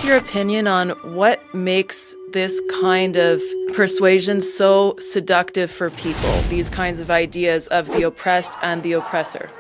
your opinion on what makes this kind of persuasion so seductive for people, these kinds of ideas of the oppressed and the oppressor?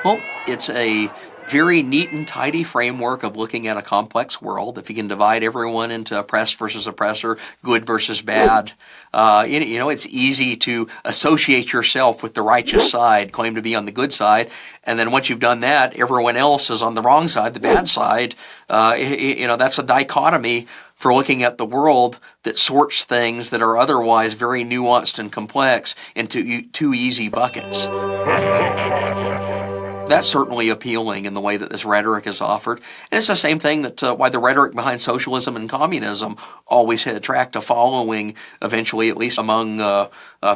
Well, it's a very neat and tidy framework of looking at a complex world. If you can divide everyone into oppressed versus oppressor, good versus bad, it's easy to associate yourself with the righteous side, claim to be on the good side, and then once you've done that, everyone else is on the wrong side, the bad side. That's a dichotomy for looking at the world that sorts things that are otherwise very nuanced and complex into two easy buckets. That's certainly appealing in the way that this rhetoric is offered. And it's the same thing that why the rhetoric behind socialism and communism always attract a following, eventually, at least among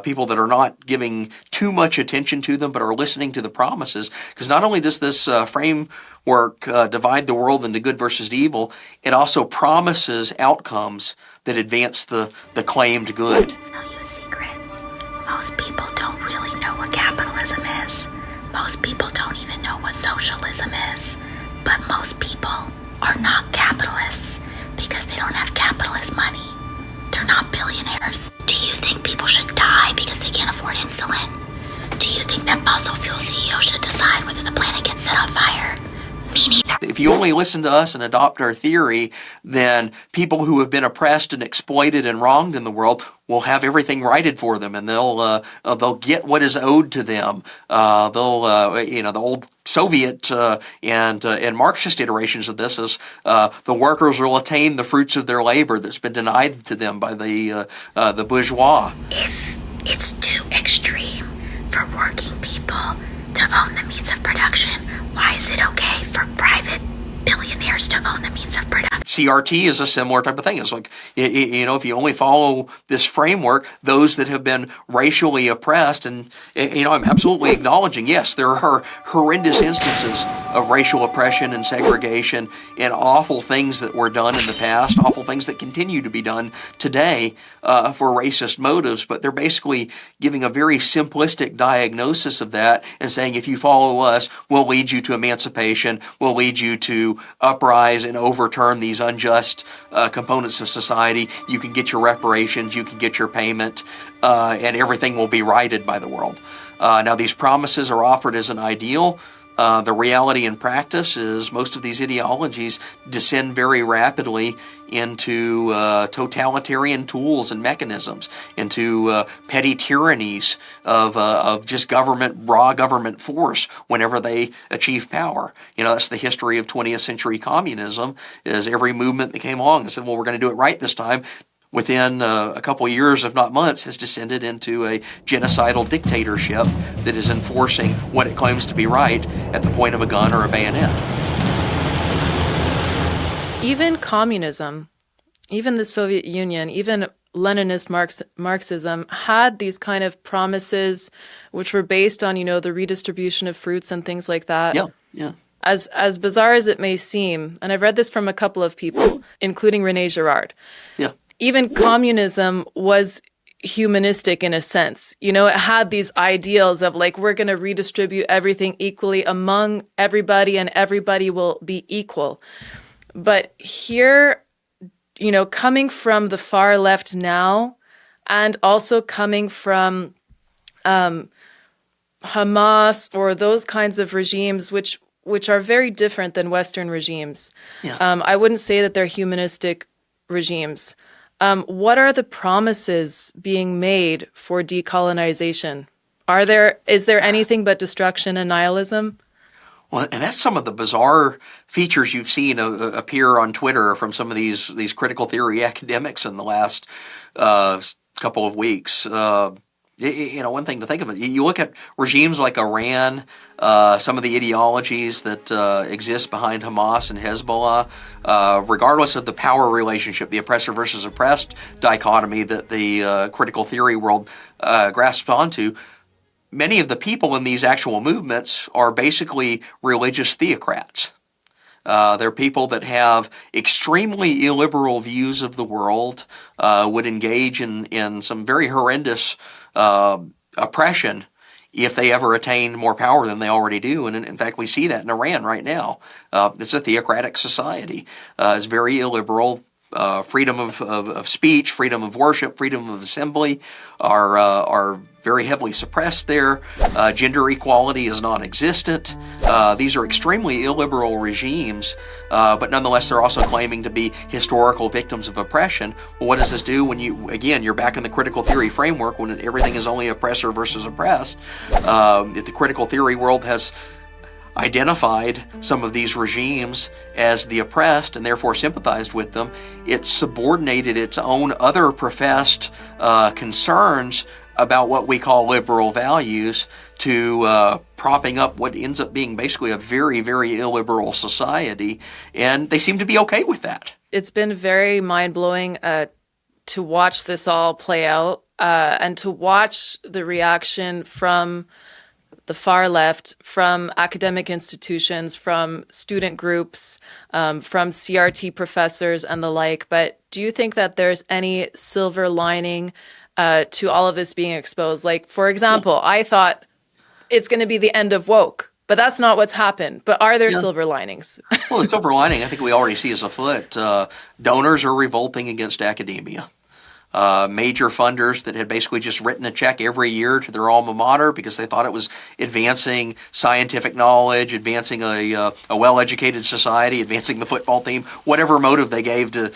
people that are not giving too much attention to them, but are listening to the promises. Because not only does this framework divide the world into good versus evil, it also promises outcomes that advance the claimed good. I'll tell you a secret. Most people don't really know what capitalism is. Most people don't even know what socialism is. But most people are not capitalists because they don't have capitalist money. They're not billionaires. Do you think people should die because they can't afford insulin? Do you think that fossil fuel CEO should decide whether the planet gets set on fire? Me neither. If you only listen to us and adopt our theory, then people who have been oppressed and exploited and wronged in the world will have everything righted for them, and they'll get what is owed to them. The old Soviet and Marxist iterations of this is the workers will attain the fruits of their labor that's been denied to them by the bourgeois. If it's too extreme for working people to own the means of production, why is it okay for private billionaires to own the means of production? CRT is a similar type of thing. It's like, if you only follow this framework, those that have been racially oppressed, and, I'm absolutely acknowledging, yes, there are horrendous instances of racial oppression and segregation and awful things that were done in the past, awful things that continue to be done today for racist motives, but they're basically giving a very simplistic diagnosis of that and saying, if you follow us, we'll lead you to emancipation, we'll lead you to uprise and overturn these unjust components of society. You can get your reparations, you can get your payment, and everything will be righted by the world. Now, these promises are offered as an ideal. The reality in practice is most of these ideologies descend very rapidly into totalitarian tools and mechanisms, into petty tyrannies of just raw government force whenever they achieve power. That's the history of 20th century communism, is every movement that came along and said, well, we're going to do it right this time, within a couple of years, if not months, has descended into a genocidal dictatorship that is enforcing what it claims to be right at the point of a gun or a bayonet. Even communism, even the Soviet Union, even Leninist Marxism had these kind of promises which were based on, the redistribution of fruits and things like that. Yeah. As bizarre as it may seem, and I've read this from a couple of people, including René Girard. Yeah. Even communism was humanistic in a sense. It had these ideals of we're going to redistribute everything equally among everybody and everybody will be equal. But here, coming from the far left now and also coming from Hamas or those kinds of regimes which are very different than Western regimes. Yeah. I wouldn't say that they're humanistic regimes. What are the promises being made for decolonization? Is there anything but destruction and nihilism? Well, and that's some of the bizarre features you've seen appear on Twitter from some of these critical theory academics in the last couple of weeks. One thing to think of, you look at regimes like Iran, some of the ideologies that exist behind Hamas and Hezbollah, regardless of the power relationship, the oppressor versus oppressed dichotomy that the critical theory world grasps onto, many of the people in these actual movements are basically religious theocrats. They're people that have extremely illiberal views of the world, would engage in some very horrendous oppression if they ever attain more power than they already do. And in fact, we see that in Iran right now. It's a theocratic society. It's very illiberal. Freedom of speech, freedom of worship, freedom of assembly are very heavily suppressed there. Gender equality is non-existent. These are extremely illiberal regimes, but nonetheless they're also claiming to be historical victims of oppression. Well, what does this do when you're back in the critical theory framework when everything is only oppressor versus oppressed? If the critical theory world has identified some of these regimes as the oppressed and therefore sympathized with them, it subordinated its own other professed concerns about what we call liberal values to propping up what ends up being basically a very, very illiberal society, and they seem to be okay with that. It's been very mind-blowing to watch this all play out and to watch the reaction from the far left, from academic institutions, from student groups, from CRT professors and the like. But do you think that there's any silver lining to all of this being exposed? Like, for example, I thought it's going to be the end of woke, but that's not what's happened. But are there silver linings? Well, the silver lining I think we already see is afoot. Donors are revolting against academia. Major funders that had basically just written a check every year to their alma mater because they thought it was advancing scientific knowledge, advancing a well-educated society, advancing the football team, whatever motive they gave to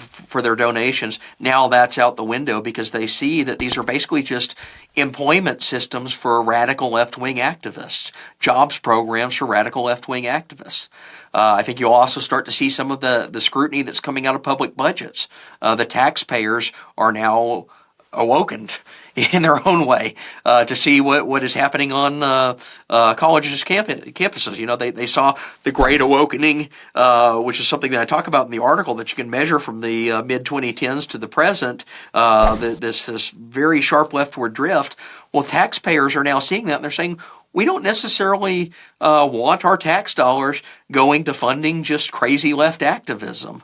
for their donations. Now that's out the window because they see that these are basically just employment systems for radical left-wing activists, jobs programs for radical left-wing activists. I think you'll also start to see some of the scrutiny that's coming out of public budgets. The taxpayers are now awoken in their own way to see what is happening on colleges' campuses. You know, they saw the Great Awakening, which is something that I talk about in the article that you can measure from the mid-2010s to the present, this very sharp leftward drift. Well, taxpayers are now seeing that, and they're saying, we don't necessarily want our tax dollars going to funding just crazy left activism.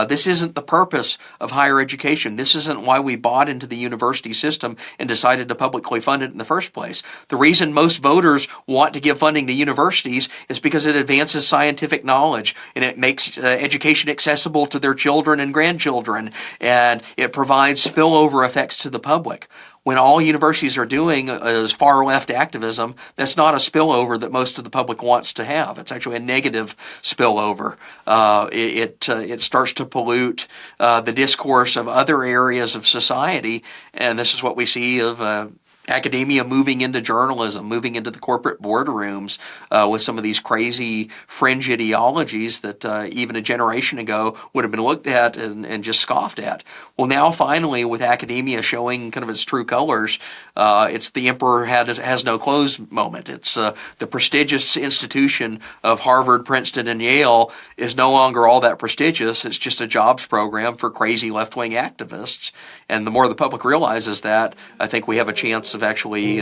This isn't the purpose of higher education. This isn't why we bought into the university system and decided to publicly fund it in the first place. The reason most voters want to give funding to universities is because it advances scientific knowledge and it makes education accessible to their children and grandchildren, and it provides spillover effects to the public. When all universities are doing is far left activism, that's not a spillover that most of the public wants to have. It's actually a negative spillover. It starts to pollute the discourse of other areas of society, and this is what we see of academia moving into journalism, moving into the corporate boardrooms with some of these crazy fringe ideologies that even a generation ago would have been looked at and just scoffed at. Well, now finally, with academia showing kind of its true colors, it's the emperor has no clothes moment. It's the prestigious institution of Harvard, Princeton, and Yale is no longer all that prestigious. It's just a jobs program for crazy left-wing activists. And the more the public realizes that, I think we have a chance of actually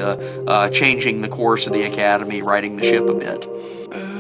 changing the course of the academy, righting the ship a bit.